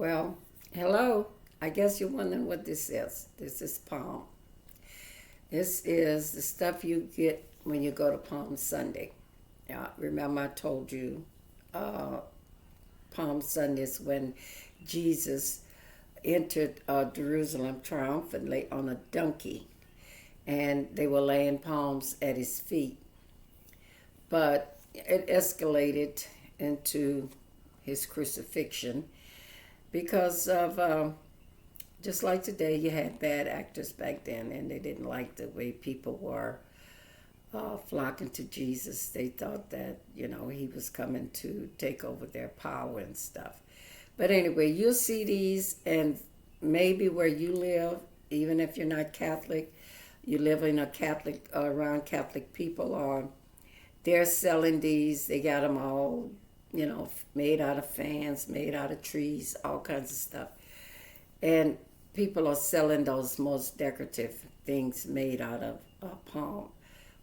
Well, hello. I guess you're wondering what this is. This is Palm. This is the stuff you get when you go to Palm Sunday. Remember, I told you Palm Sunday is when Jesus entered Jerusalem triumphantly on a donkey, and they were laying palms at his feet. But it escalated into his crucifixion because of just like today, you had bad actors back then, and they didn't like the way people were flocking to Jesus. They thought that, he was coming to take over their power and stuff. But anyway, you'll see these, and maybe where you live, even if you're not Catholic, you live in a Catholic, around Catholic people, or they're selling these. They got them all, made out of fans, made out of trees, all kinds of stuff. And people are selling those most decorative things made out of palm.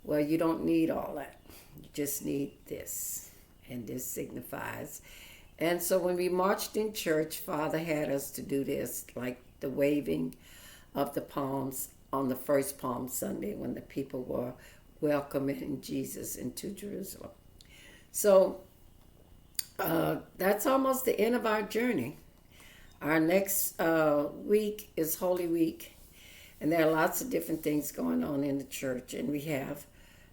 Well, you don't need all that. You just need this. And this signifies. And so when we marched in church, Father had us to do this, like the waving of the palms on the first Palm Sunday when the people were welcoming Jesus into Jerusalem. So that's almost the end of our journey. Our next week is Holy Week, and there are lots of different things going on in the church. And we have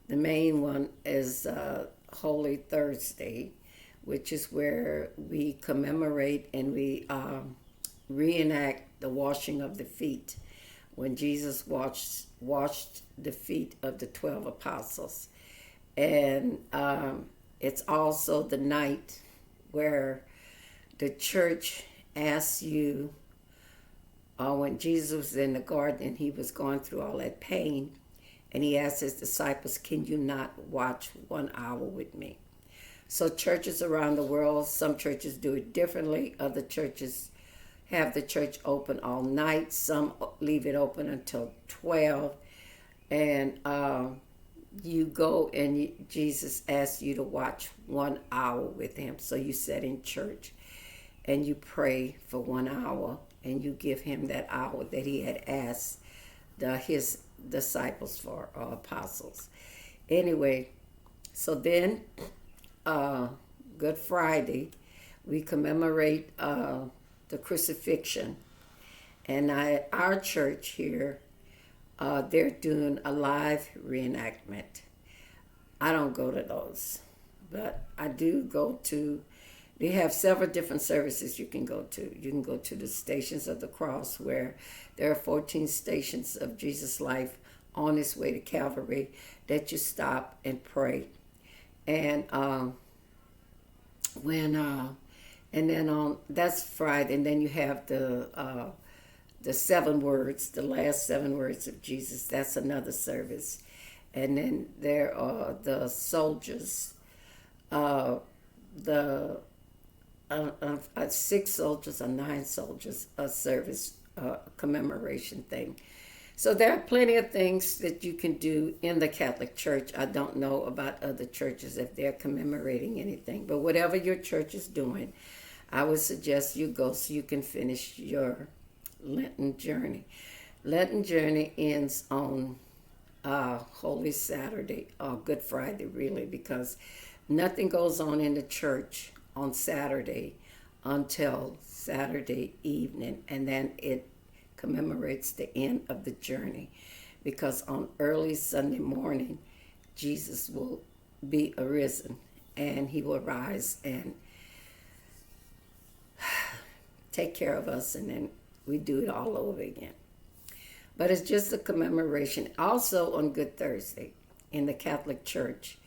the main one is Holy Thursday, which is where we commemorate and we reenact the washing of the feet when Jesus washed the feet of the 12 apostles. And it's also the night where the church asks you, when Jesus was in the garden and he was going through all that pain, and he asked his disciples, "Can you not watch 1 hour with me?" So churches around the world, some churches do it differently. Other churches have the church open all night. Some leave it open until 12. And you go and Jesus asks you to watch 1 hour with him. So you sit in church and you pray for 1 hour and you give him that hour that he had asked his disciples for, or apostles. Anyway, so then Good Friday, we commemorate the crucifixion. And our church here, they're doing a live reenactment. I don't go to those, but I do go to, they have several different services you can go to. You can go to the Stations of the Cross, where there are 14 stations of Jesus' life on his way to Calvary that you stop and pray. And and then on that's Friday, and then you have the 7 words, the last 7 words of Jesus. That's another service, and then there are the soldiers, the 6 soldiers or 9 soldiers, a service, commemoration thing. So there are plenty of things that you can do in the Catholic Church. I don't know about other churches if they're commemorating anything, but whatever your church is doing, I would suggest you go so you can finish your Lenten journey. Lenten journey ends on Holy Saturday, or Good Friday, really, because nothing goes on in the church on Saturday until Saturday evening, and then it commemorates the end of the journey, because on early Sunday morning, Jesus will be arisen, and he will rise and take care of us, and then we do it all over again. But it's just a commemoration. Also on Good Thursday in the Catholic Church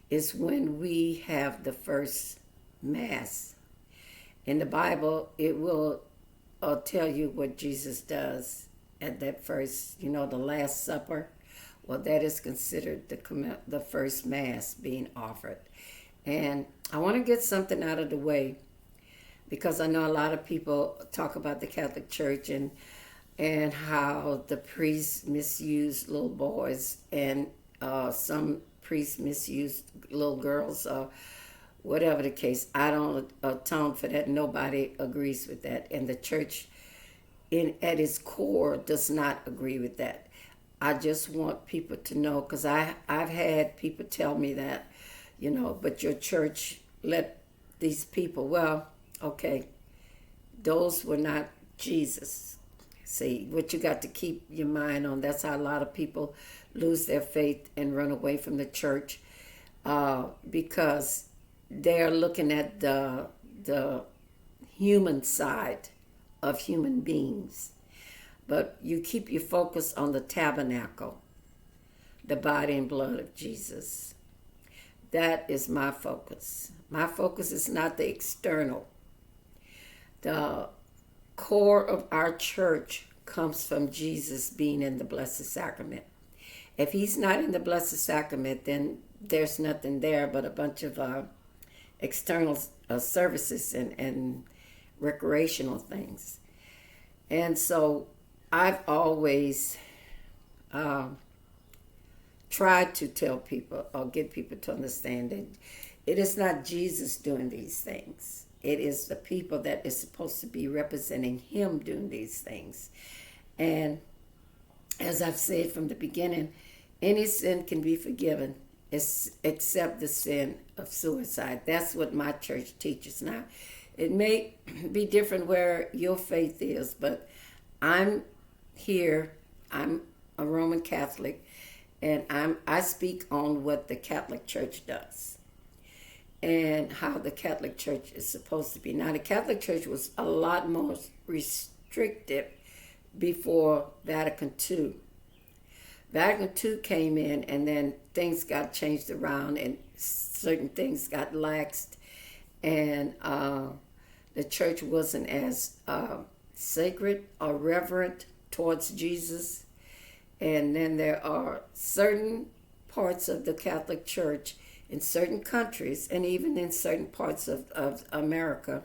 is when we have the first Mass. In the Bible, it will tell you what Jesus does at that first, the Last Supper. Well, that is considered the first Mass being offered. And I want to get something out of the way, because I know a lot of people talk about the Catholic Church and how the priests misuse little boys, and some priests misuse little girls. whatever the case. I don't atone for that. Nobody agrees with that, and the church, in at its core, does not agree with that. I just want people to know, because I've had people tell me that, but your church let these people. Well, okay, those were not Jesus. See, what you got to keep your mind on. That's how a lot of people lose their faith and run away from the church, because they're looking at the human side of human beings. But you keep your focus on the tabernacle, the body and blood of Jesus. That is my focus. My focus is not the external. The core of our church comes from Jesus being in the Blessed Sacrament. If he's not in the Blessed Sacrament, then there's nothing there but a bunch of external services and recreational things. And so I've always tried to tell people or get people to understand that it is not Jesus doing these things. It is the people that is supposed to be representing him doing these things. And as I've said from the beginning, any sin can be forgiven except the sin of suicide. That's what my church teaches now. It may be different where your faith is, but I'm here. I'm a Roman Catholic, and I speak on what the Catholic Church does and how the Catholic Church is supposed to be. Now, the Catholic Church was a lot more restrictive before Vatican II. Vatican II came in, and then things got changed around, and certain things got laxed, and the church wasn't as sacred or reverent towards Jesus. And then there are certain parts of the Catholic Church in certain countries, and even in certain parts of America,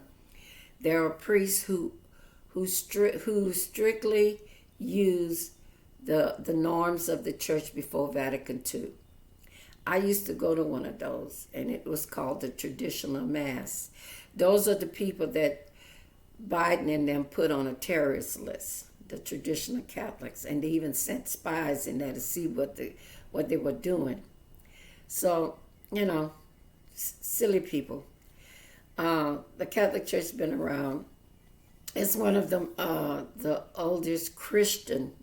there are priests who strictly use the norms of the church before Vatican II. I used to go to one of those, and it was called the Traditional Mass. Those are the people that Biden and them put on a terrorist list, the traditional Catholics, and they even sent spies in there to see what they were doing. So, silly people. The Catholic Church has been around. It's one of the oldest Christian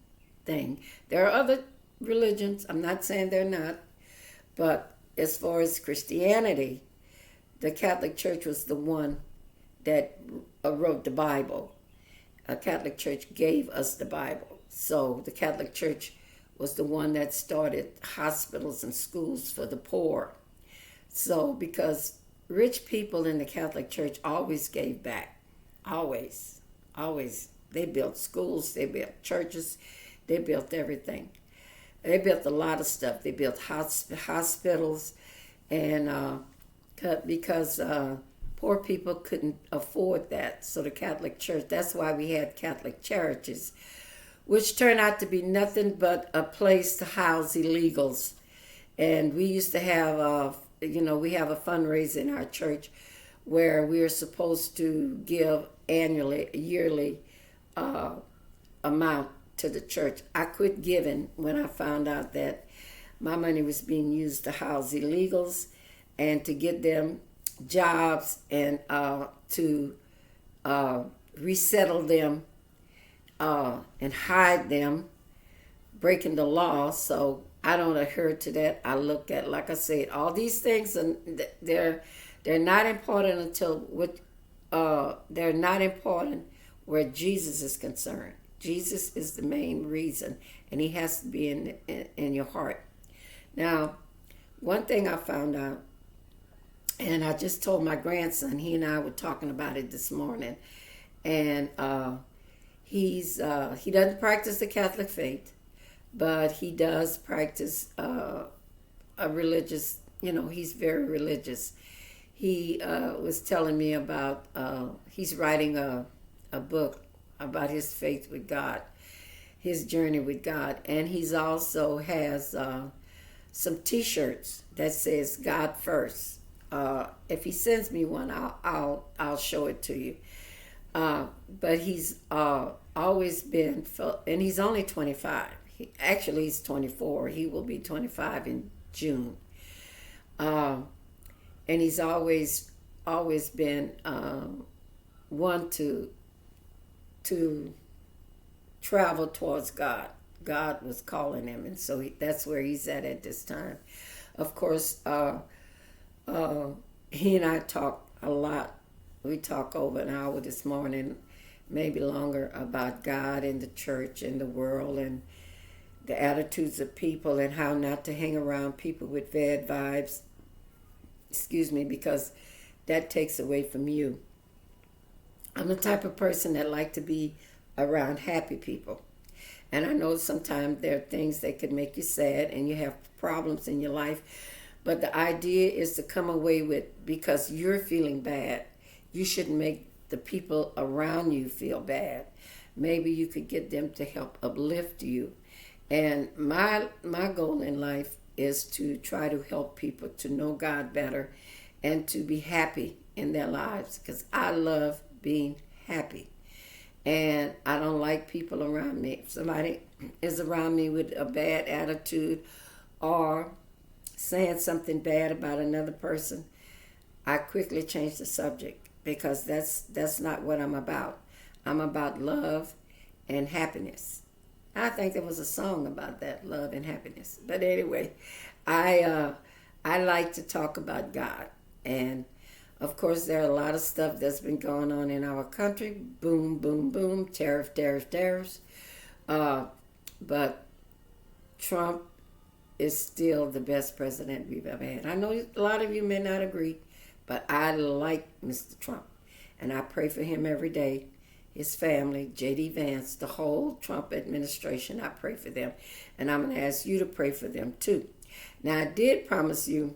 thing. There are other religions. I'm not saying they're not, but as far as Christianity, the Catholic Church was the one that wrote the Bible. A Catholic Church gave us the Bible. So the Catholic Church was the one that started hospitals and schools for the poor. So because rich people in the Catholic Church always gave back. Always. They built schools, they built churches, they built everything. They built a lot of stuff. They built hospitals, and because poor people couldn't afford that. So the Catholic Church, that's why we had Catholic charities, which turned out to be nothing but a place to house illegals. And we used to have, we have a fundraiser in our church where we are supposed to give yearly amount to the church. I quit giving when I found out that my money was being used to house illegals and to get them jobs and to resettle them and hide them, breaking the law. So I don't adhere to that. I look at, like I said, all these things, and they're not important they're not important where Jesus is concerned. Jesus is the main reason, and he has to be in your heart. Now, one thing I found out, and I just told my grandson, he and I were talking about it this morning, and he doesn't practice the Catholic faith, but he does practice a religious, he's very religious. He was telling me about, he's writing a book about his faith with God, his journey with God. And he's also has some t-shirts that says God first. if he sends me one, I'll show it to you. But he's always been, and he's only 25. Actually, he's 24. He will be 25 in June. And he's always been one to travel towards God. God was calling him, and so that's where he's at this time. Of course, he and I talk a lot. We talk over an hour this morning, maybe longer, about God and the church and the world and the attitudes of people and how not to hang around people with bad vibes. Excuse me, because that takes away from you. I'm the type of person that like to be around happy people. And I know sometimes there are things that could make you sad and you have problems in your life. But the idea is to come away with, because you're feeling bad, you shouldn't make the people around you feel bad. Maybe you could get them to help uplift you. And my goal in life is to try to help people to know God better and to be happy in their lives, because I love being happy. And I don't like people around me. If somebody is around me with a bad attitude or saying something bad about another person, I quickly change the subject, because that's not what I'm about. I'm about love and happiness. I think there was a song about that, love and happiness. But anyway, I like to talk about God. And of course, there are a lot of stuff that's been going on in our country. Boom, boom, boom. Tariffs. But Trump is still the best president we've ever had. I know a lot of you may not agree, but I like Mr. Trump. And I pray for him every day, his family, J.D. Vance, the whole Trump administration. I pray for them. And I'm going to ask you to pray for them too. Now, I did promise you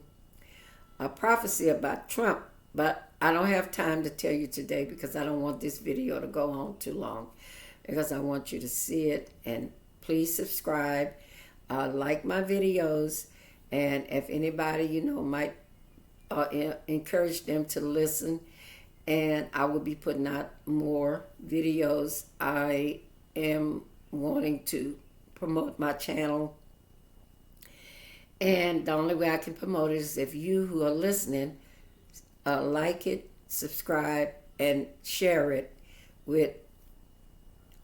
a prophecy about Trump, but I don't have time to tell you today, because I don't want this video to go on too long, because I want you to see it. And please subscribe, like my videos, and if anybody might encourage them to listen. And I will be putting out more videos. I am wanting to promote my channel, and the only way I can promote it is if you who are listening like it, subscribe, and share it with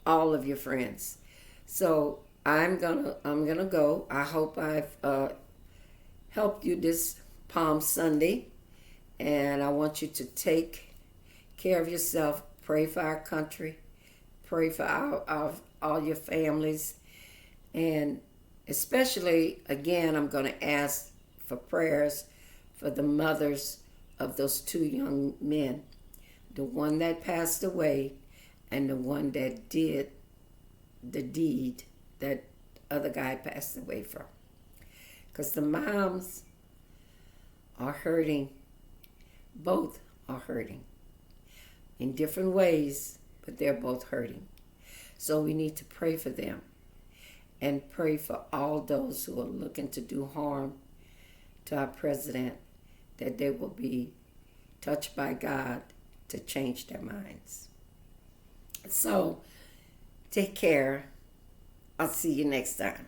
all of your friends. So I'm gonna go. I hope I've helped you this Palm Sunday, and I want you to take care of yourself. Pray for our country. Pray for all your families, and especially, again, I'm going to ask for prayers for the mothers of those two young men, the one that passed away and the one that did the deed that other guy passed away from. Because the moms are hurting. Both are hurting in different ways, but they're both hurting. So we need to pray for them, and pray for all those who are looking to do harm to our president, that they will be touched by God to change their minds. So take care. I'll see you next time.